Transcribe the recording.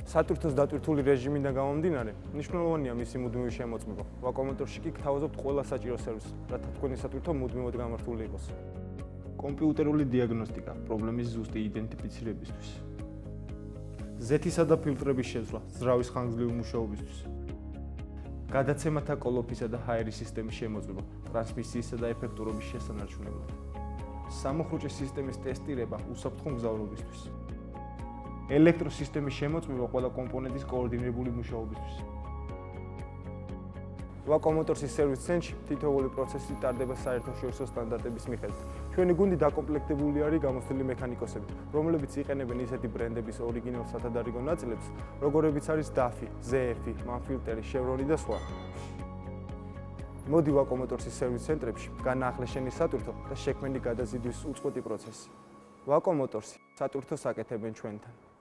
სატვირთოს დატვირთული რეჟიმიდან გამომდინარე, მნიშვნელოვანია მისი მუდმივი შემოწმება. ვაკუუმატორში კი გთავაზობთ ყველა საჭირო სერვისს, რათა თქვენი სატვირთო მუდმივად გამართული იყოს. კომპიუტერული დიაგნოსტიკა პრობლემის ზუსტი იდენტიფიცირებისთვის. ზეთისა და ფილტრების შეცვლა ძრავის ხანგრძლივი მუშაობისთვის. გადაცემათა კოლოფისა და ჰაერის სისტემის შემოწმება ტრანსმისიისა და ეფექტურობის შესანარჩუნებლად. სამოხრუჭე სისტემის ტესტირება უსაფრთხო მგზავრობისთვის. ელექტროსისტემის შემოწმება ყველა კომპონენტის კოორდინირებული მუშაობისთვის. ვაკუუმატორსის სერვის ცენტრში თითოეული პროცესი ტარდება საერთაშორისო სტანდარტების მიხედვით. ჩვენი გუნდი დაკომპლექტებული არის გამოცდილი მექანიკოსებით, რომლებიც იყენებენ ისეთი ბრენდების ორიგინალ სათადარიგო ნაწილებს, როგორებიც არის DAFI, ZF, MANFILTER, Chevron და სხვა. მოდი ვაკუუმატორსის სერვის ცენტრებში განაახლე შენი სატვირთო და შექმენი გადაზიდვის უწყვეტი პროცესი. ვაკუუმატორსი სატვირთოს აკეთებენ ჩვენთან.